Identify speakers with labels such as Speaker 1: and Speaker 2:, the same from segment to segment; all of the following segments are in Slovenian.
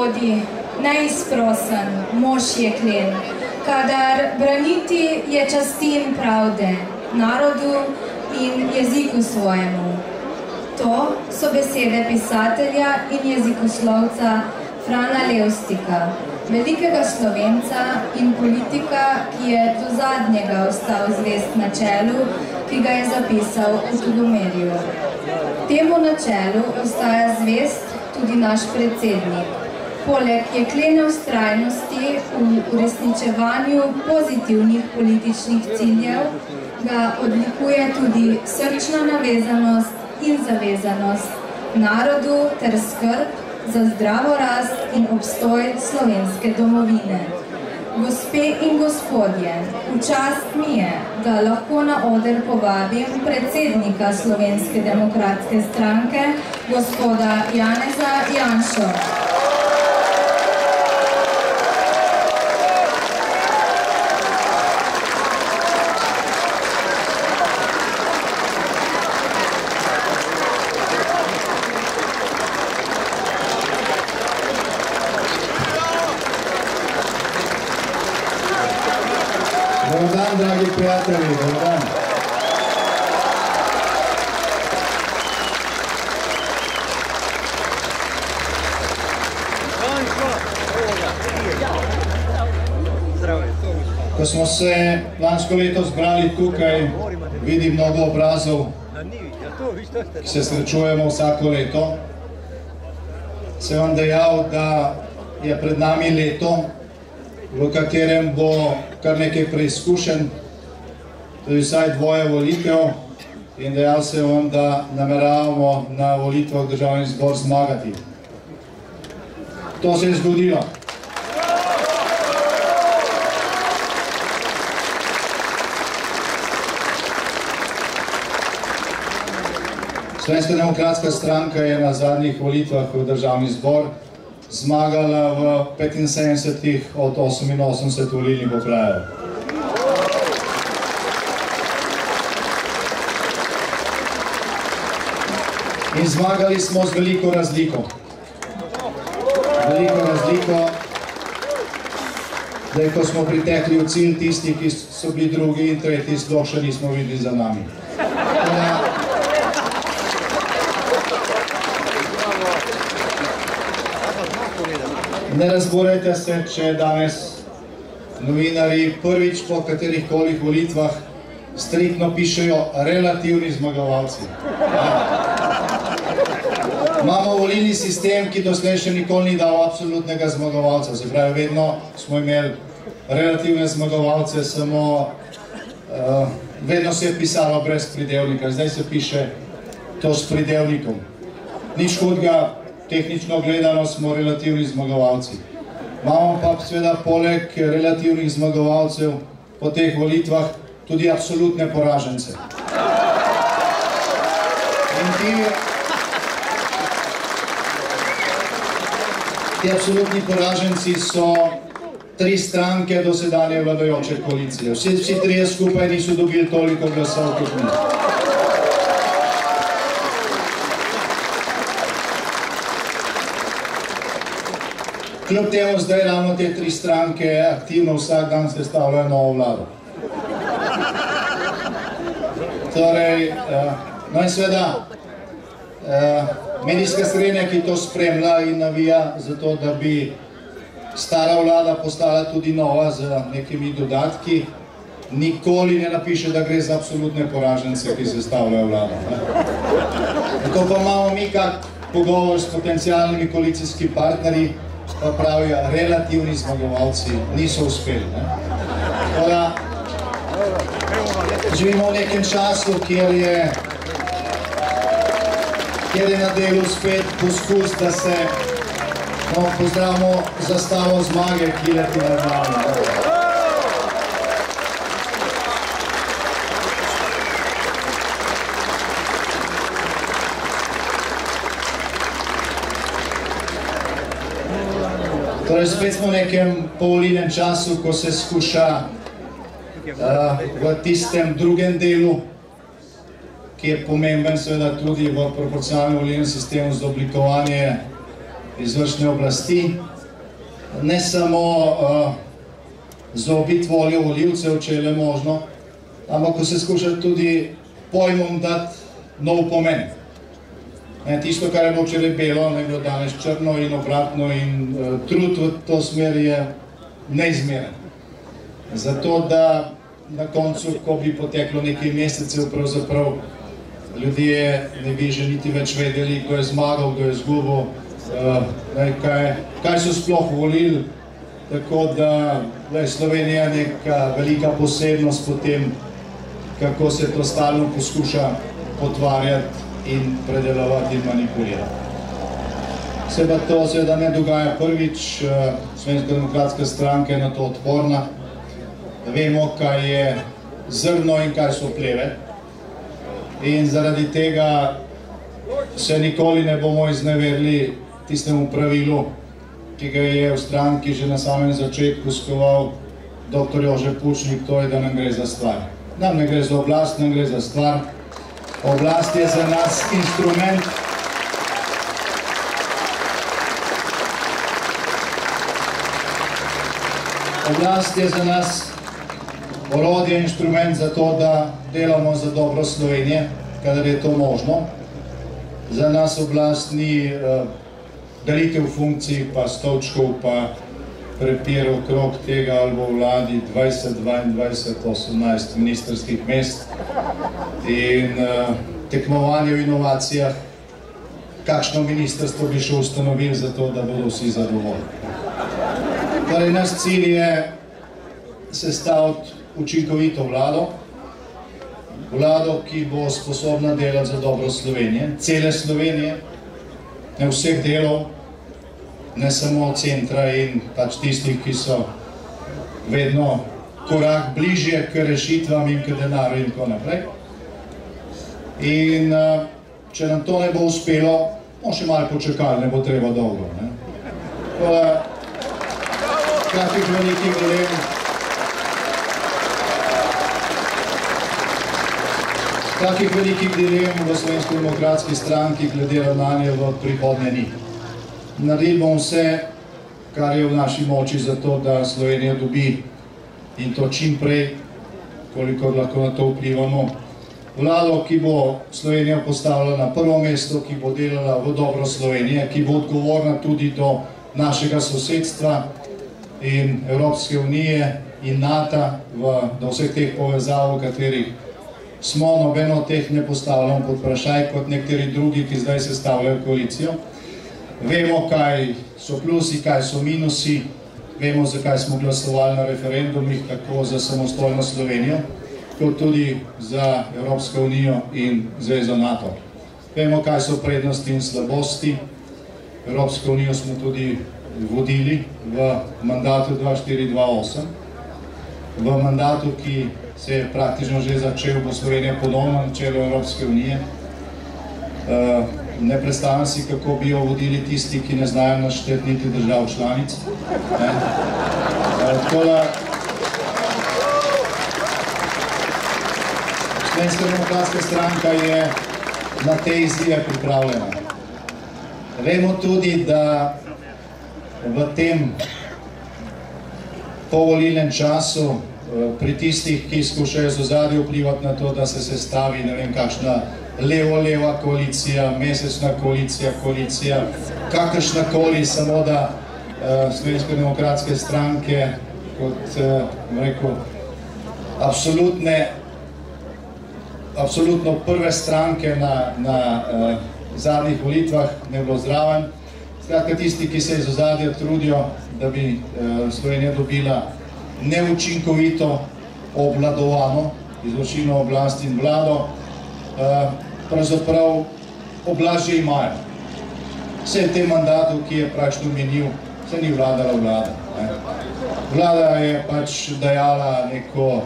Speaker 1: gospodje, neizprosen mož jeklen, kadar braniti je časti in pravde narodu in jeziku svojemu. To so besede pisatelja in jezikoslovca Frana Levstika, velikega Slovenca in politika, ki je do zadnjega ostal zvest načelu, ki ga je zapisal v Tudomerju. Temu načelu ostaja zvest tudi naš predsednik. Poleg jeklene vztrajnosti v uresničevanju pozitivnih političnih ciljev ga odlikuje tudi srčna navezanost in zavezanost narodu ter skrb za zdravo rast in obstoj slovenske domovine. Gospe in gospodje, v čast mi je, da lahko na oder povabim predsednika Slovenske demokratske stranke, gospoda Janeza Janšo.
Speaker 2: Dobar dan, dragi prijatelji, dobar dan. Ko smo se lansko leto zbrali tukaj, vidim mnogo obrazov, ki se srečujemo vsako leto. Sem vam dejal, da je pred nami leto, v katerem bo kar nekaj preizkušenj, tudi vsaj dvoje volitev, in dejal sem vam, da nameravamo na volitvah v Državni zbor zmagati. To se je zgodilo. Slovenska demokratska stranka je na zadnjih volitvah v Državni zbor zmagala v 75 od 88 volilnih okrajev. In zmagali smo z veliko razliko. Veliko razliko, da ko smo pritekli v cilj, tisti, ki so bili drugi in tretji, sploh še nismo videli za nami. Ne razborajte se, če danes novinarji prvič po katerihkoli volitvah striktno pišejo relativni zmagovalci. Imamo volilni sistem, ki doslej še nikoli ni dal absolutnega zmagovalca. Se pravi, vedno smo imeli relativne zmagovalce, samo vedno se je pisalo brez pridevnika. Zdaj se piše to s pridevnikom. Nič hudega. Tehnično gledano smo relativni zmagovalci. Imamo pa seveda poleg relativnih zmagovalcev po teh volitvah tudi absolutne poražence. In ti absolutni poraženci so tri stranke dosedanje vladajoče koalicije. Vsi trije skupaj niso dobili toliko glasov kot mi. Kljub temu zdaj ravno te tri stranke aktivno vsak dan sestavljajo novo vlado. Torej, no in seveda, medijska srednja, ki to spremlja in navija za to, da bi stara vlada postala tudi nova z nekimi dodatki, nikoli ne napiše, da gre za absolutne poražence, ki sestavljajo vlado. Tako pa imamo mi kak pogovor s potencialnimi koalicijskimi partnerji, pa pravijo, relativni zmagovalci niso uspeli. Živimo v nekem času, kjer je na delu spet poskus, da se pozdravimo zastavo zmage, ki leti nad nami. Torej, spet smo v nekem povolilnem času, ko se skuša v tistem drugem delu, ki je pomemben seveda tudi v proporcionalnem volilnem sistemu za oblikovanje izvršne oblasti, ne samo zaobiti voljo volivcev, če je le možno, ampak ko se skuša tudi pojmom dati nov pomen. Tisto, kar je bilo včeraj belo, je bilo danes črno in obratno in trud v to smer je neizmeren. Zato, da na koncu, ko bi poteklo nekaj mesecev, pravzaprav ljudje ne bi že niti več vedeli, kdo je zmagal, kdo je izgubil, kaj so sploh volili. Tako da Slovenija je neka velika posebnost po tem, kako se to stalno poskuša potvarjati in predelovati in manipulirati. Se pa to seveda ne dogaja prvič, Slovenska demokratska stranka je na to odporna. Vemo, kaj je zrno in kaj so pleve. In zaradi tega se nikoli ne bomo izneverili tistemu pravilu, ki ga je v stranki že na samem začetku skoval dr. Jože Pučnik, to je, da nam gre za stvar. Nam ne gre za oblast, nam gre za stvar. Oblast je za nas instrument. Oblast je za nas orodje, inštrument za to, da delamo za dobro Slovenije, kadar je to možno. Za nas oblast ni delitev funkcij, pa stolčkov, pa prepir okrog tega ali bo v vladi 20, 22, 18 ministrskih mest in tekmovanje v inovacijah, kakšno ministrstvo bi še ustanovili za to, da bodo vsi zadovoljni. Torej, naš cilj je sestaviti učinkovito vlado, vlado, ki bo sposobna delati za dobro Slovenije, cele Slovenije, ne vseh delov, ne samo centra in pač tistih, ki so vedno korak bližje k rešitvam in k denarju in tako naprej. In če nam to ne bo uspelo, bomo še malo počakali, ne bo treba dolgo. Kakih velikih dilem v Slovenski demokratski stranki glede ravnanja v prihodnje ni. Naredili bomo vse, kar je v naši moči za to, da Slovenija dobi, in to čim prej, kolikor lahko na to vplivamo, vlado, ki bo Slovenijo postavila na prvo mesto, ki bo delala v dobro Slovenije, ki bo odgovorna tudi do našega sosedstva in Evropske unije in NATO, do vseh teh povezav, v katerih smo, nobeno od teh ne postavljamo pod vprašaj, kot nekateri drugi, ki zdaj sestavljajo koalicijo. Vemo, kaj so plusi, kaj so minusi, vemo, zakaj smo glasovali na referendumih, tako za samostojno Slovenijo, kot tudi za Evropsko unijo in Zvezo NATO. Vemo, kaj so prednosti in slabosti. Evropsko unijo smo tudi vodili v mandatu 2004-2008. V mandatu, ki se je praktično že začel, bo Slovenija ponovno na čelu Evropske unije. Ne predstavljam si, kako bi jo vodili tisti, ki ne znajo našteti niti držav članic. Slovenska demokratska stranka je na te izzive pripravljena. Vemo tudi, da v tem povolilnem času pri tistih, ki skušajo z ozadja vplivati na to, da se sestavi ne vem kakšna levo-leva koalicija, mesečna koalicija, koalicija, kakršnakoli, samo da Slovenske demokratske stranke kot, rekel, absolutno prve stranke na zadnjih volitvah ne bilo zraven. Skratka, tisti, ki se iz ozadja trudijo, da bi Slovenija dobila neučinkovito obvladovano izvršilno oblast in vlado, pravzaprav oblast že imajo. Vse v tem mandatu, ki je praktično minil, se ni vladala vlada. Vlada je pač dajala neko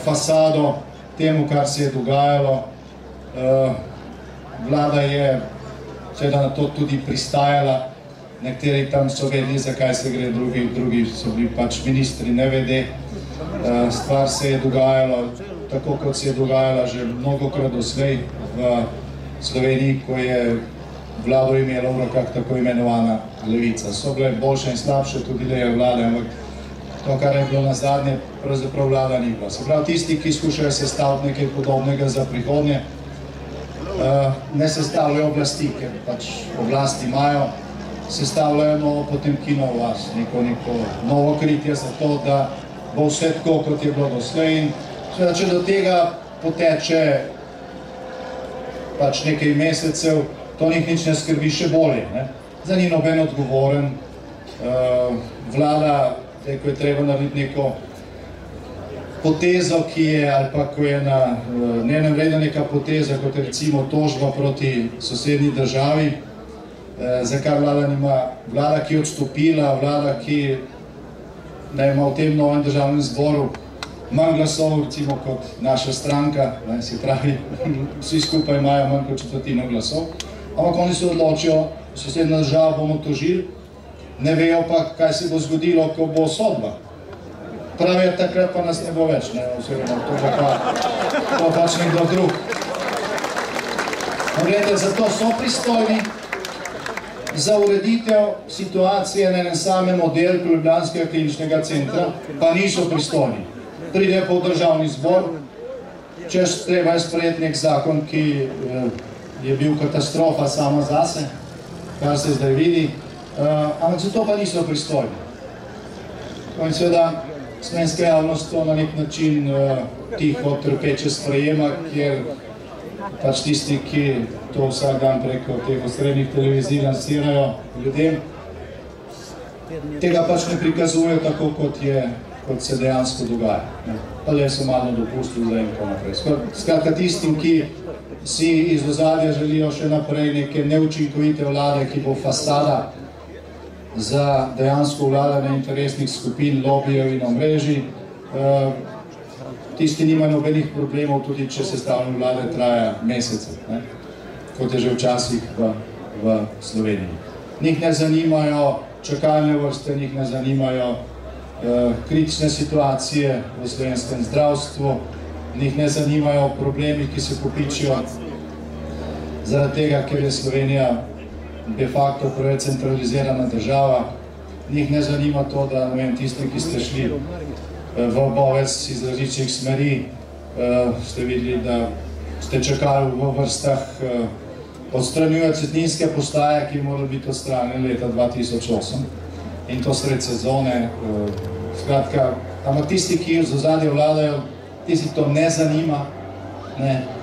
Speaker 2: fasado temu, kar se je dogajalo. Vlada je seveda na to tudi pristajala. Nekateri tam so vedeli, zakaj se gre, drugi so bili pač ministri nevede. Stvar se je dogajala tako, kot se je dogajala že mnogokrat doslej v Sloveniji, ko je vlado imela v rokah tako imenovana levica. So bile boljše in slabše tudi ideje vlade, ampak to, kar je bilo na zadnje, pravzaprav vlada ni bila. Se pravi, tisti, ki skušajo sestaviti nekaj podobnega za prihodnje, ne sestavljajo oblasti, ker pač oblasti imajo, sestavljajo novo Potemkinovo vas, neko novo kritje za to, da bo vse tako, kot je bilo doslej. In seveda, če do tega poteče pač nekaj mesecev, to njih nič ne skrbi še bolje. Za ni noben odgovoren. Vlada, ko je treba narediti neko potezo, ki je, ali pa ko je na dnevnem redu neka poteza, kot je recimo tožba proti sosednji državi, zakaj vlada nima, vlada, ki je odstopila, vlada, ki ima v tem novem državnem zboru manj glasov, recimo kot naša stranka, se pravi, vsi skupaj imajo manj kot četrtino glasov, ampak oni se odločijo, sosednja država bomo tožili, ne vejo pa, kaj se bo zgodilo, ko bo sodba. Pravijo, takrat pa nas ne bo več, oziroma to bo pač nekdo drug. Gledajte, zato so pristojni za ureditev situacije na enem samem oddelku Ljubljanskega kliničnega centra, pa niso pristojni. Pride pa v državni zbor, češ treba je sprejeti nek zakon, ki je bil katastrofa sama zase, kar se zdaj vidi, ampak zato pa niso pristojni. In seveda slovenska javnost to na nek način tiho, trpeče sprejema, kjer pač tisti, ki to vsak dan preko teh osrednjih televizij lansirajo ljudem, tega pač ne prikazujejo tako, kot se dejansko dogaja. Pa le so malo dopustili zdaj in tako naprej. Skratka, tistim, ki si iz ozadja želijo še naprej neke neučinkovite vlade, ki bo fasada za dejansko vladanje interesnih skupin, lobijev in omrežij. Tisti nimajo nobenih problemov, tudi če sestavljanje vlade traja mesece, kot je že včasih v Sloveniji. Njih ne zanimajo čakalne vrste, njih ne zanimajo kritične situacije v slovenskem zdravstvu, njih ne zanimajo problemi, ki se kopičijo zaradi tega, ker je Slovenija de facto preveč centralizirana država. Njih ne zanima to, da tisti, ki ste šli v Bovec iz različnih smeri, ste videli, da ste čakali v vrstah, odstranjujejo Cetinjske postaje, ki morajo biti odstranjene leta 2008 in to sred sezone. Skratka, ampak tisti, ki z ozadja vladajo, tisti to ne zanima,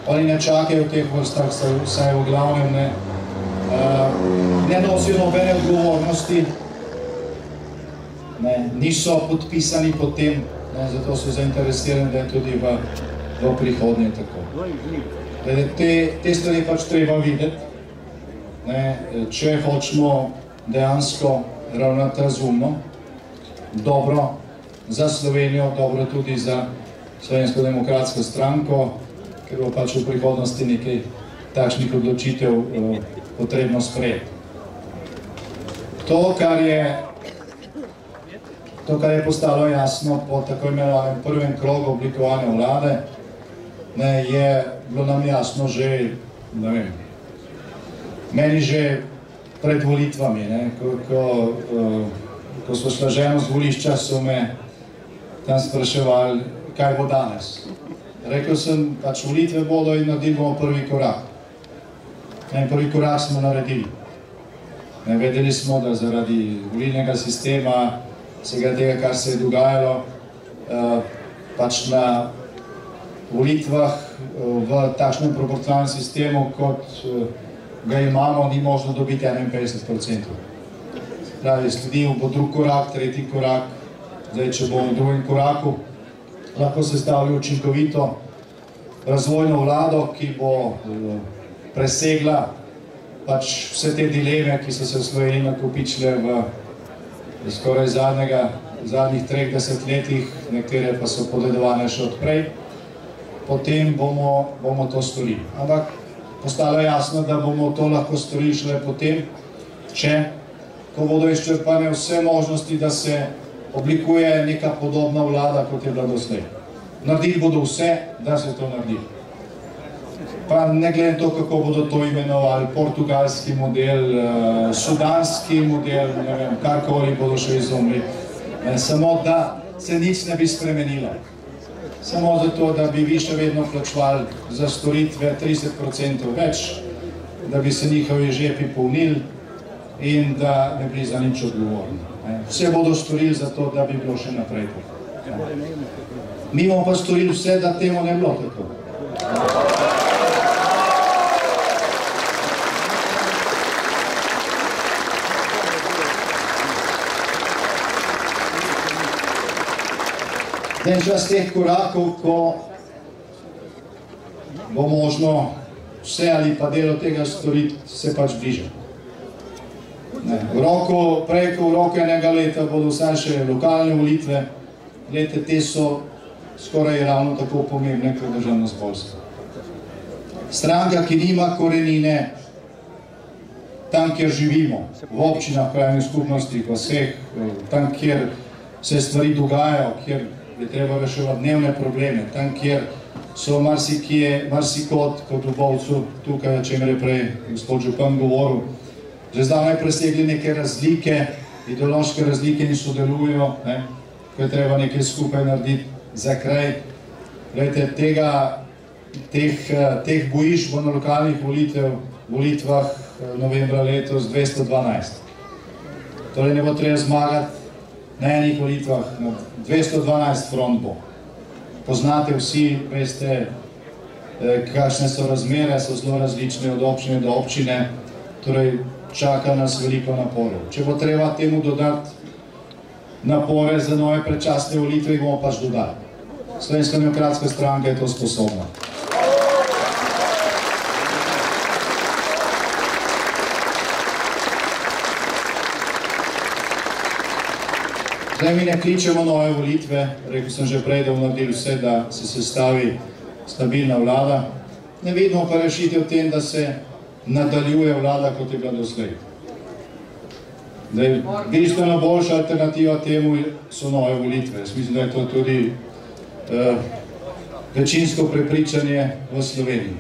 Speaker 2: oni ne čakajo v teh vrstah, vsaj v glavnem ne nosijo nobene odgovornosti, niso podpisani pod tem, zato so zainteresirani, da je tudi v prihodnje tako. Te stvari pač treba videti, če hočemo dejansko ravnati razumno, dobro za Slovenijo, dobro tudi za Slovensko demokratsko stranko, ker bo pač v prihodnosti nekaj takšnih odločitev potrebno sprejeti. To, kar je postalo jasno po tako imenovanem prvem krogu oblikovanja vlade, je bilo nam jasno že, ne vem, meni že pred volitvami, ko smo šla ženo z volišča, so me tam spraševali, kaj bo danes. Rekel sem, pač volitve bodo in naredili bomo prvi korak. In prvi korak smo naredili. Vedeli smo, da zaradi volilnega sistema, vsega tega, kar se je dogajalo, pač na volitvah v takšnem proporcionalnem sistemu, kot ga imamo, ni možno dobiti 51%. Pravi, sledil bo drug korak, tretji korak. Zdaj, če bomo v drugem koraku lahko sestavili učinkovito razvojno vlado, ki bo presegla pač vse te dileme, ki so se v Sloveniji nakopičile v skoraj zadnjih 3 desetletjih, nekatere pa so podedovane še odprej, potem bomo to storili. Ampak postalo je jasno, da bomo to lahko storili šele potem, ko bodo izčrpane vse možnosti, da se oblikuje neka podobna vlada, kot je bila doslej. Naredili bodo vse, da se to naredi. pa ne glede to, kako bodo to imenovali, portugalski model, sudanski model, ne vem, karkoli bodo še izumili, samo da se nič ne bi spremenilo. Samo zato, da bi vi še vedno plačevali za storitve 30% več, da bi se njihovi žepi polnili in da ne bi za nič odgovorni. Vse bodo storili za to, da bi bilo še naprej tako. Mi bomo pa storili vse, da temu ne bilo tako. En čas teh korakov, ko bo možno vse ali pa delo tega storiti, se pač bliža. Prej ko v roku enega leta bodo vsaj še lokalne volitve, glede, te so skoraj ravno tako pomembne kot državnozborske. Stranka, ki nima korenine tam, kjer živimo, v občinah, krajnih skupnostih, v vseh, tam, kjer se stvari dogajajo, kjer je treba reševati dnevne probleme, tam, kjer so marsikod, kot v Bovcu, tukaj, o čemer je prej gospod župan govoril, že zdavnaj presegli neke razlike, ideološke razlike in sodelujo, ko je treba nekaj skupaj narediti za kraj. Glejte, teh bojišč bo na lokalnih volitvah novembra letos 212. Torej ne bo treba zmagati na enih volitvah, na 212 front bo. Poznate vsi, veste, kakšne so razmere, so zelo različne od občine do občine, torej čaka nas veliko naporov. Če bo treba temu dodati napore za nove predčasne volitve, jih bomo pač dodali. Slovenska demokratska stranka je to sposobna. Zdaj mi ne kličemo nove volitve, rekel sem že prej, da bomo naredili vse, da se sestavi stabilna vlada. Ne vidimo pa rešitev v tem, da se nadaljuje vlada, kot je bila doslej. Bistveno boljša alternativa temu so nove volitve. Jaz mislim, da je to tudi večinsko prepričanje v Sloveniji.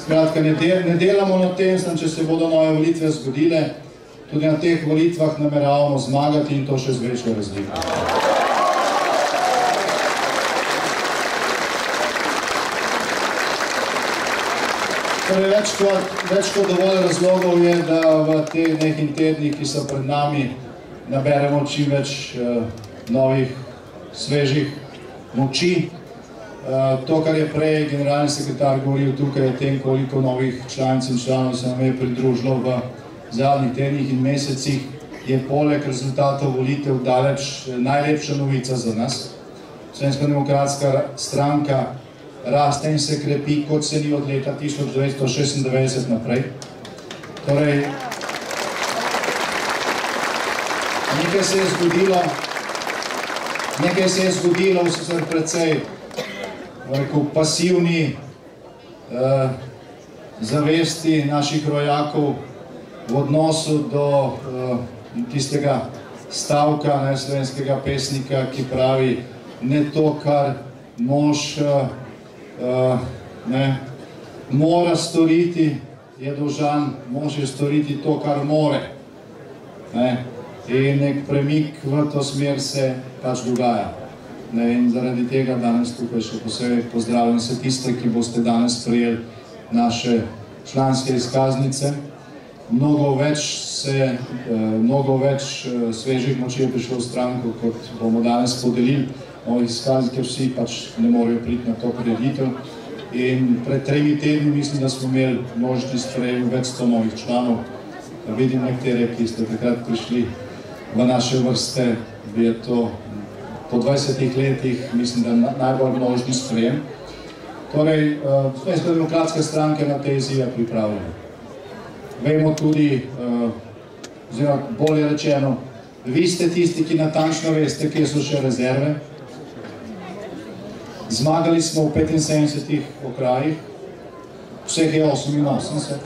Speaker 2: Skratka, ne delamo na tem, če se bodo nove volitve zgodile, tudi na teh volitvah nameravamo zmagati in to še z večjo razliko. Torej, več kot dovolj razlogov je, da v teh nekaj tednih, ki so pred nami, naberemo čim več novih, svežih moči. To, kar je prej generalni sekretar govoril tukaj o tem, koliko novih članic in članov se nam je pridružilo v zadnjih tednih in mesecih, je poleg rezultatov volitev daleč najlepša novica za nas. Slovenska demokratska stranka raste in se krepi, kot se ni od leta 1996 naprej. Torej, nekaj se je zgodilo, sicer precej pasivni zavesti naših rojakov v odnosu do tistega stavka slovenskega pesnika, ki pravi, ne to, kar mož mora storiti, je dolžan, mož je storiti to, kar more. In nek premik v to smer se pač dogaja. In zaradi tega danes tukaj še posebej pozdravljam se tiste, ki boste danes sprejeli naše članske izkaznice. Mnogo več svežih moči je prišlo v stranko, kot bomo danes podelili. Moji izkazni, ker vsi pač ne morejo priti na to prireditev. In pred 3 tedni mislim, da smo imeli množični sprejem več 100 novih članov. Vidim nekatere, ki ste takrat prišli v naše vrste, bi je to po 20 letih, mislim, da najbolj množični sprejem. Torej, Slovenska demokratska stranka je na te izzive pripravljena. Vemo tudi, oziroma bolje rečeno, vi ste tisti, ki natančno veste, kje so še rezerve. Zmagali smo v 75 okrajih, vseh je 88.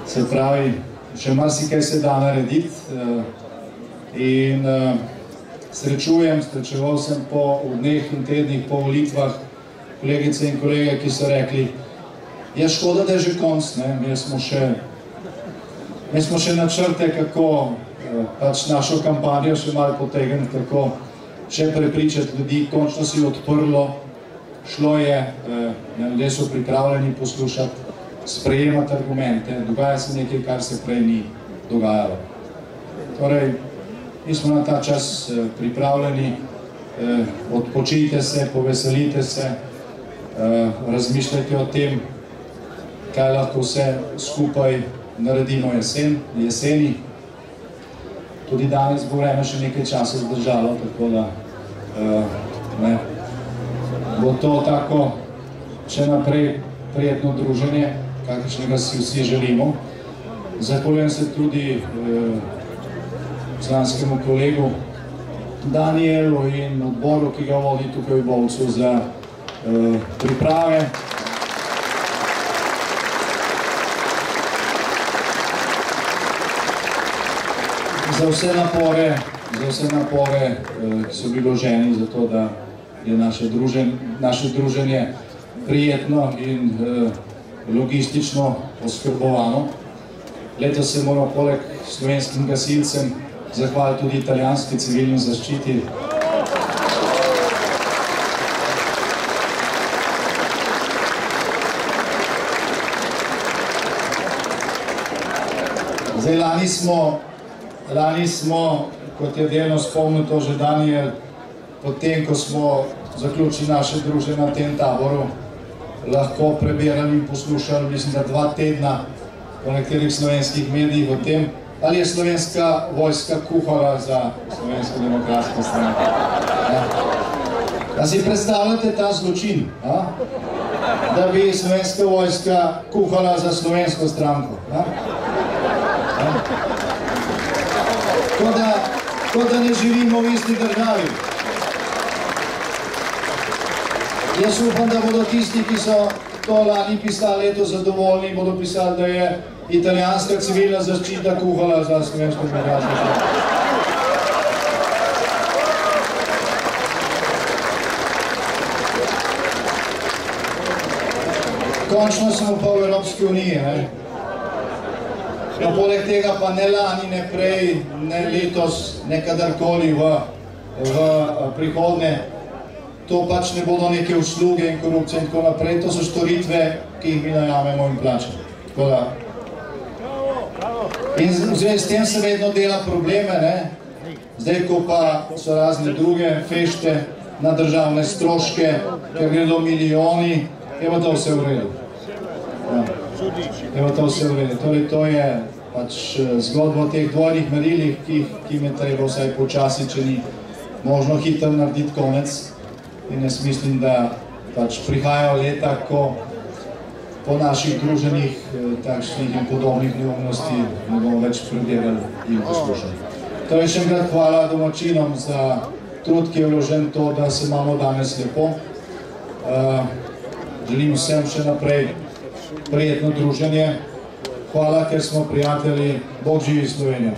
Speaker 2: Se pravi, še marsikaj se da narediti. In srečeval sem v dneh in tednih po volitvah kolegice in kolege, ki so rekli, Je škoda, da je že konc, mi smo še načrte, kako pač našo kampanjo še malo potegniti, kako še prepričati ljudi, končno si odprlo, šlo je, ljudje so pripravljeni poslušati, sprejemati argumente, dogaja se nekaj, kar se prej ni dogajalo. Torej, mi smo na ta čas pripravljeni, odpočijte se, poveselite se, razmišljajte o tem, kaj lahko vse skupaj naredimo jeseni. Tudi danes bo vreme še nekaj časa zdržalo, tako da bo to tako še naprej prijetno druženje, kakršnega si vsi želimo. Zahvaljujem se tudi poslanskemu kolegu Danielu in odboru, ki ga vodi tukaj v Bovcu za priprave. Za vse napore, ki so bili vloženi za to, da je naše druženje prijetno in logistično oskrbovano. Letos se moramo poleg slovenskim gasilcem zahvaliti tudi italijanski civilni zaščiti. Zdaj, lani smo, kot je delno spomnil to že Daniel, potem, ko smo zaključili naše druženje na tem taboru, lahko prebirali in poslušali, mislim, da 2 tedna po nekaterih slovenskih medijih o tem, ali je slovenska vojska kuhala za Slovensko demokratsko stranko. Da si predstavljate ta zločin, da bi slovenska vojska kuhala za slovensko stranko. Kot da ne živimo v isti državi. Jaz upam, da bodo tisti, ki so to lani pisali, letos zadovoljni, bodo pisali, da je italijanska civilna zaščita kuhala za Slovensko demokratsko stranko. Končno smo pa v Evropski uniji. No, poleg tega pa ne lani, ne prej, ne letos, ne kadarkoli v prihodnje. To pač ne bodo neke usluge in korupcije in tako naprej. To so storitve, ki jih mi najamemo in plačamo. In s tem se vedno dela probleme, zdaj, ko pa so razne druge fešte na državne stroške, ker gredo milijoni, je pa to vse v redu. Torej, to je pač zgodba o teh dvojnih merilih, ki me treba vsaj počasi, če ni možno hitro narediti konec. In jaz mislim, da pač prihajajo leta, ko po naših druženjih takšnih in podobnih neumnosti ne bomo več predelali in poslušali. Torej, še enkrat hvala domačinom za trud, ki je vložen to, da se imamo danes lepo. Želim vsem še naprej prijetno druženje. Hvala, ker smo prijatelji. Bog živi Slovenija.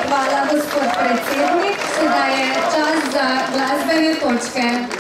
Speaker 1: Hvala, gospod predsednik. Sedaj je čas za glasbene točke.